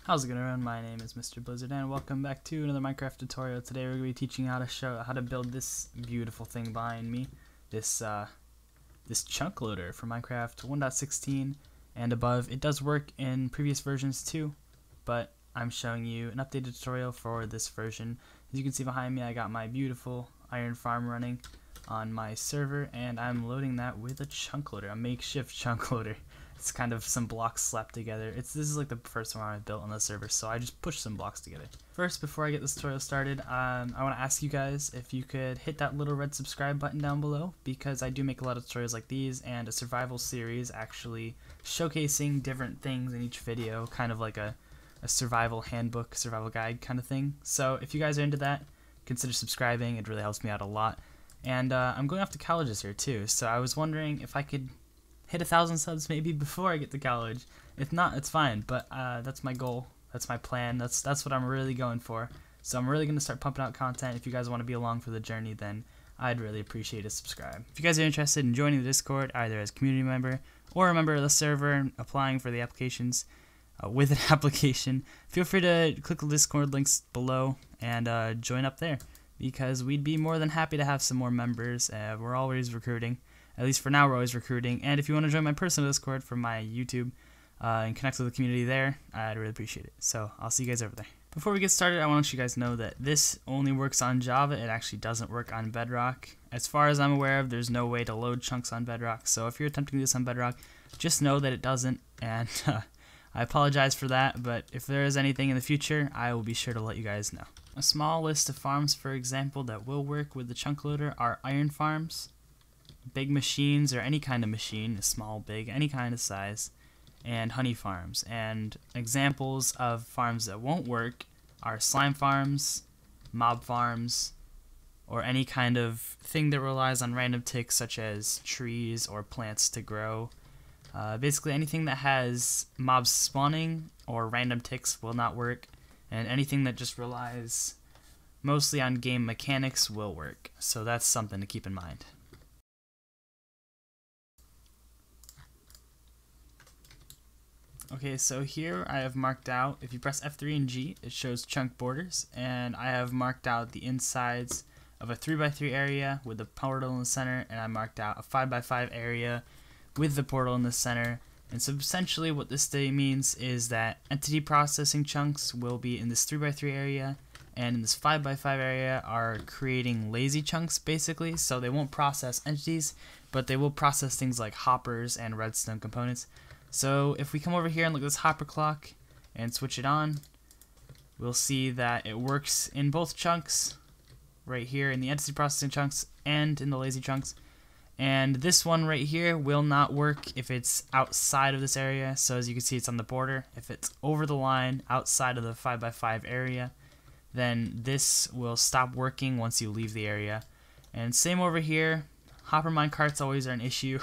How's it going everyone? My name is Mr. Blizzard and welcome back to another Minecraft tutorial. Today we're going to be teaching how to build this beautiful thing behind me. This chunk loader for Minecraft 1.16 and above. It does work in previous versions too, but I'm showing you an updated tutorial for this version. As you can see behind me, I got my beautiful iron farm running on my server, and I'm loading that with a chunk loader, a makeshift chunk loader. It's kind of some blocks slapped together. This is like the first one I built on the server, so I just pushed some blocks together. First, before I get this tutorial started, I want to ask you guys if you could hit that little red subscribe button down below, because I do make a lot of tutorials like these and a survival series actually showcasing different things in each video, kind of like a survival handbook, survival guide kind of thing. So if you guys are into that, consider subscribing. It really helps me out a lot. And I'm going off to college this year too, so I was wondering if I could hit 1,000 subs maybe before I get to college. If not, it's fine, but that's my goal. That's my plan. That's what I'm really going for. So I'm really going to start pumping out content. If you guys want to be along for the journey, then I'd really appreciate a subscribe. If you guys are interested in joining the Discord, either as a community member or a member of the server and applying for the applications with an application, feel free to click the Discord links below and join up there, because we'd be more than happy to have some more members. We're always recruiting. At least for now, we're always recruiting. And if you want to join my personal Discord from my YouTube and connect with the community there, I'd really appreciate it. So I'll see you guys over there. Before we get started, I want to let you guys know that this only works on Java. It actually doesn't work on Bedrock. As far as I'm aware of, there's no way to load chunks on Bedrock. So if you're attempting this on Bedrock, just know that it doesn't. And I apologize for that, but if there is anything in the future, I will be sure to let you guys know. A small list of farms, for example, that will work with the chunk loader are iron farms, big machines, or any kind of machine, small, big, any kind of size, and honey farms. And examples of farms that won't work are slime farms, mob farms, or any kind of thing that relies on random ticks such as trees or plants to grow. Basically anything that has mobs spawning or random ticks will not work, and anything that just relies mostly on game mechanics will work. So that's something to keep in mind. Okay, so here I have marked out, if you press F3 and G, it shows chunk borders, and I have marked out the insides of a 3x3 area with the portal in the center, and I marked out a 5x5 area with the portal in the center. And so essentially what this means is that entity processing chunks will be in this 3x3 area, and in this 5x5 area are creating lazy chunks basically. So they won't process entities, but they will process things like hoppers and redstone components. So if we come over here and look at this hopper clock and switch it on, we'll see that it works in both chunks, right here in the entity processing chunks and in the lazy chunks. And this one right here will not work if it's outside of this area. So as you can see, it's on the border. If it's over the line outside of the 5x5 area, then this will stop working once you leave the area. And same over here, hopper minecarts always are an issue.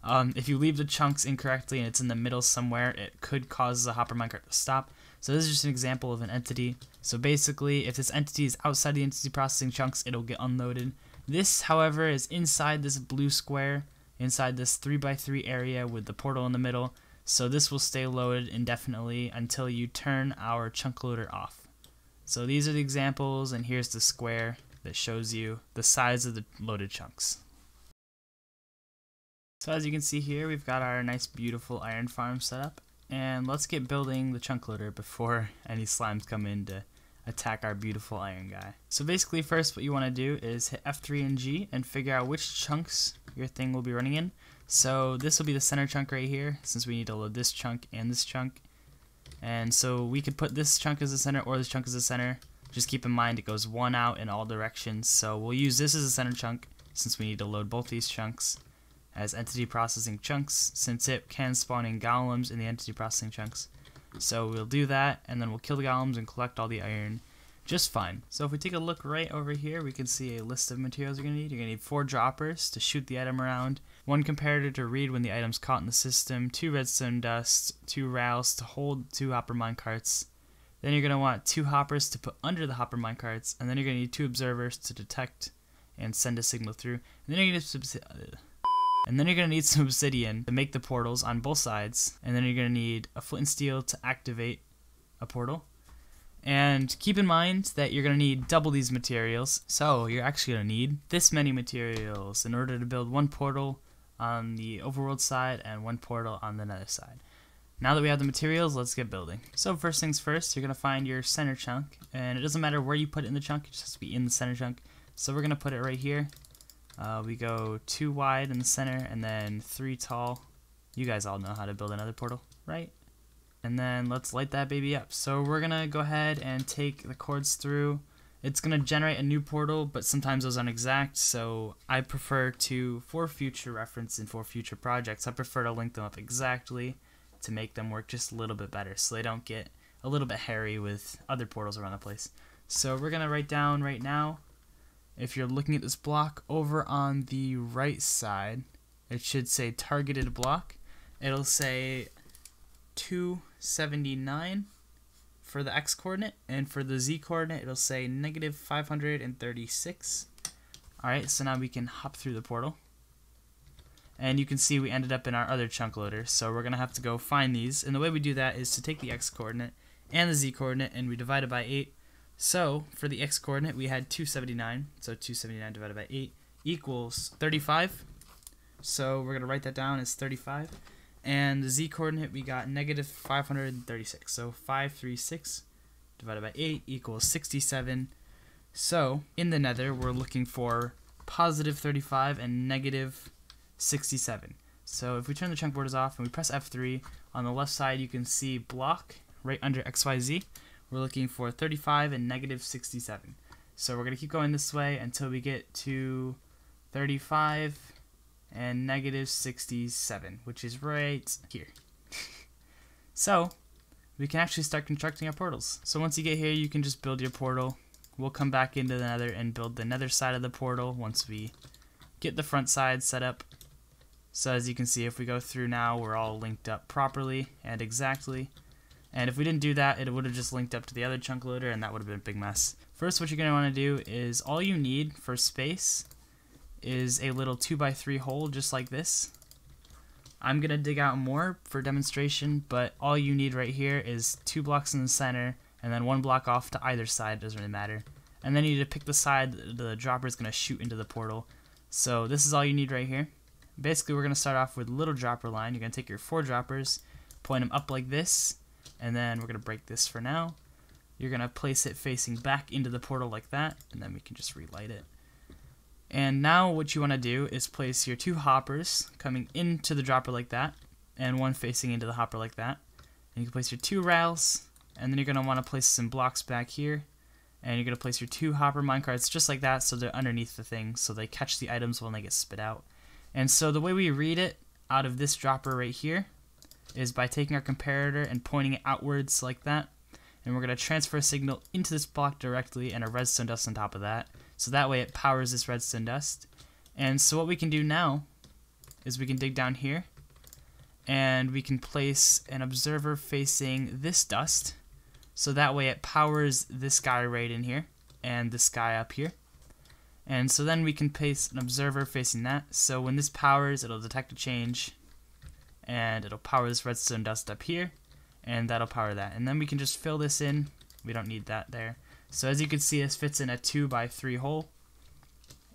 If you leave the chunks incorrectly and it's in the middle somewhere, it could cause the hopper minecart to stop. So this is just an example of an entity. So basically, if this entity is outside the entity processing chunks, it'll get unloaded. This, however, is inside this blue square, inside this 3x3 area with the portal in the middle. So this will stay loaded indefinitely until you turn our chunk loader off. So these are the examples, and here's the square that shows you the size of the loaded chunks. So as you can see here, we've got our nice beautiful iron farm set up, and let's get building the chunk loader before any slimes come in to attack our beautiful iron guy. So basically first what you want to do is hit F3 and G and figure out which chunks your thing will be running in. So this will be the center chunk right here, since we need to load this chunk and this chunk. And so we could put this chunk as the center or this chunk as the center. Just keep in mind it goes one out in all directions, so we'll use this as a center chunk since we need to load both these chunks as entity processing chunks, since it can spawn in golems in the entity processing chunks. So we'll do that, and then we'll kill the golems and collect all the iron just fine. So if we take a look right over here, we can see a list of materials you're going to need. You're going to need 4 droppers to shoot the item around, 1 comparator to read when the item's caught in the system, 2 redstone dust, 2 rails to hold 2 hopper minecarts. Then you're going to want 2 hoppers to put under the hopper minecarts, and then you're going to need 2 observers to detect and send a signal through. And then you're going to need some obsidian to make the portals on both sides, and then you're going to need a flint and steel to activate a portal. And keep in mind that you're going to need double these materials, so you're actually going to need this many materials in order to build one portal on the overworld side and one portal on the nether side. Now that we have the materials, let's get building. So first things first, you're going to find your center chunk, and it doesn't matter where you put it in the chunk, it just has to be in the center chunk. So we're going to put it right here. We go 2 wide in the center and then 3 tall. You guys all know how to build another portal, right? And then let's light that baby up. So we're gonna go ahead and take the cords through. It's gonna generate a new portal, but sometimes those aren't exact, so I prefer to, for future reference and for future projects, I prefer to link them up exactly to make them work just a little bit better so they don't get a little bit hairy with other portals around the place. So we're gonna write down right now, if you're looking at this block over on the right side, it should say targeted block. It'll say 279 for the x coordinate, and for the z coordinate it'll say -536. Alright, so now we can hop through the portal, and you can see we ended up in our other chunk loader, so we're gonna have to go find these, and the way we do that is to take the x coordinate and the z coordinate and we divide it by 8. So for the x coordinate we had 279, so 279 divided by 8 equals 35, so we're gonna write that down as 35. And the z coordinate we got -536, so 536 divided by 8 equals 67. So in the nether we're looking for +35 and -67. So if we turn the chunk borders off and we press F3, on the left side you can see block right under XYZ. We're looking for 35 and -67. So we're going to keep going this way until we get to 35 and -67, which is right here. So we can actually start constructing our portals. So once you get here, you can just build your portal. We'll come back into the nether and build the nether side of the portal once we get the front side set up. So as you can see, if we go through now, we're all linked up properly and exactly. And if we didn't do that, it would have just linked up to the other chunk loader, and that would have been a big mess. First, what you're going to want to do is, all you need for space is a little 2x3 hole just like this. I'm going to dig out more for demonstration, but all you need right here is 2 blocks in the center and then 1 block off to either side, doesn't really matter. And then you need to pick the side that the dropper is going to shoot into the portal. So this is all you need right here. Basically we're going to start off with a little dropper line. You're going to take your 4 droppers, point them up like this, and then we're going to break this for now. You're going to place it facing back into the portal like that, and then we can just relight it. And now what you want to do is place your 2 hoppers coming into the dropper like that, and 1 facing into the hopper like that. And you can place your 2 rails, and then you're going to want to place some blocks back here, and you're going to place your 2 hopper minecarts just like that, so they're underneath the thing, so they catch the items when they get spit out. And so the way we read it out of this dropper right here is by taking our comparator and pointing it outwards like that, and we're going to transfer a signal into this block directly and a redstone dust on top of that. So that way it powers this redstone dust. And so what we can do now is we can dig down here and we can place an observer facing this dust. So that way it powers this guy right in here and this guy up here. And so then we can place an observer facing that. So when this powers, it'll detect a change and it'll power this redstone dust up here, and that'll power that. And then we can just fill this in. We don't need that there. So as you can see, this fits in a 2x3 hole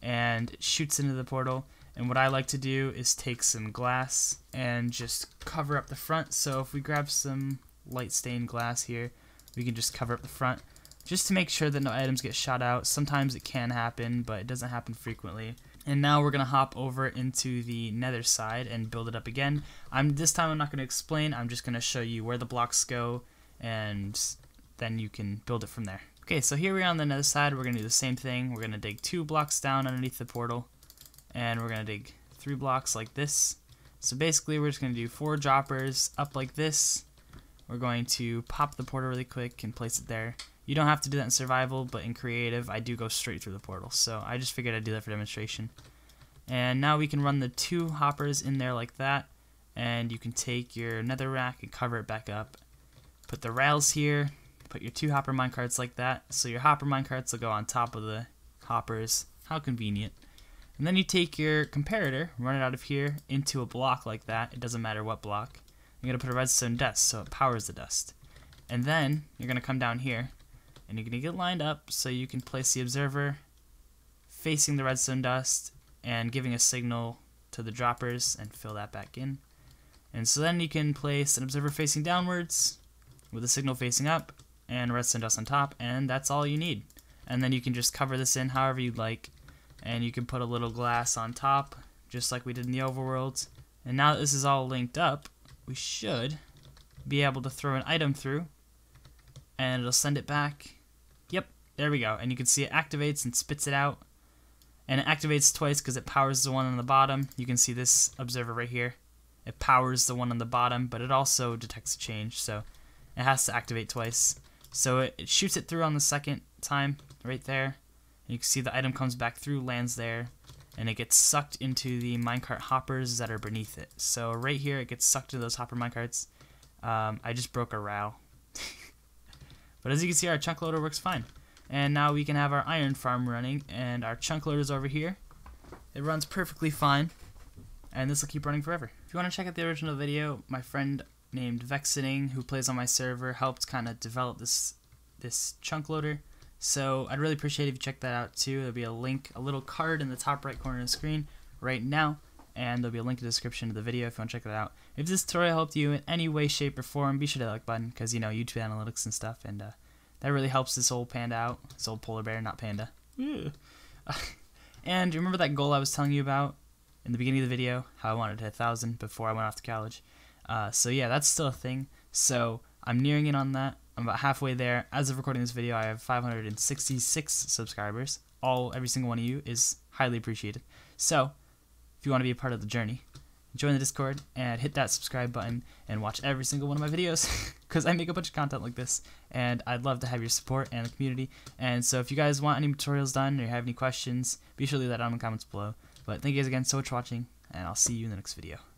and it shoots into the portal. And what I like to do is take some glass and just cover up the front. So if we grab some light stained glass here, we can just cover up the front just to make sure that no items get shot out. Sometimes it can happen, but it doesn't happen frequently. And now we're going to hop over into the nether side and build it up again. This time I'm not going to explain, I'm just going to show you where the blocks go, and then you can build it from there. Okay, so here we are on the nether side. We're going to do the same thing. We're going to dig 2 blocks down underneath the portal, and we're going to dig 3 blocks like this. So basically we're just going to do 4 droppers up like this. We're going to pop the portal really quick and place it there. You don't have to do that in survival, but in creative I do go straight through the portal, so I just figured I'd do that for demonstration. And now we can run the 2 hoppers in there like that, and you can take your nether rack and cover it back up. Put the rails here, put your 2 hopper minecarts like that, so your hopper minecarts will go on top of the hoppers. How convenient. And then you take your comparator, run it out of here into a block like that. It doesn't matter what block. You're going to put a redstone dust so it powers the dust. And then you're going to come down here and you're going to get lined up so you can place the observer facing the redstone dust and giving a signal to the droppers and fill that back in. And so then you can place an observer facing downwards with a signal facing up and redstone dust on top, and that's all you need. And then you can just cover this in however you'd like, and you can put a little glass on top just like we did in the overworld. And now that this is all linked up, we should be able to throw an item through and it'll send it back. Yep, there we go. And you can see it activates and spits it out. And it activates twice because it powers the one on the bottom. You can see this observer right here. It powers the one on the bottom, but it also detects a change, so it has to activate twice. So it shoots it through on the second time, right there. And you can see the item comes back through, lands there, and it gets sucked into the minecart hoppers that are beneath it. So right here, it gets sucked into those hopper minecarts. I just broke a RAL. But as you can see, our chunk loader works fine. And now we can have our iron farm running, and our chunk loader's over here. It runs perfectly fine, and this will keep running forever. If you want to check out the original video, my friend named Vexening, who plays on my server, helped kind of develop this chunk loader. So I'd really appreciate it if you check that out too. There'll be a link, a little card in the top right corner of the screen right now, and there'll be a link in the description of the video if you want to check that out. If this tutorial helped you in any way, shape, or form, be sure to hit that like button, because, you know, YouTube analytics and stuff, and that really helps this old panda out. This old polar bear, not panda. And remember that goal I was telling you about in the beginning of the video, how I wanted to hit 1,000 before I went off to college? So yeah, that's still a thing. So I'm nearing in on that. I'm about halfway there. As of recording this video, I have 566 subscribers. Every single one of you is highly appreciated. So if you want to be a part of the journey, join the Discord and hit that subscribe button and watch every single one of my videos, because I make a bunch of content like this, and I'd love to have your support and the community. And so if you guys want any tutorials done or you have any questions, be sure to leave that down in the comments below. But thank you guys again so much for watching, and I'll see you in the next video.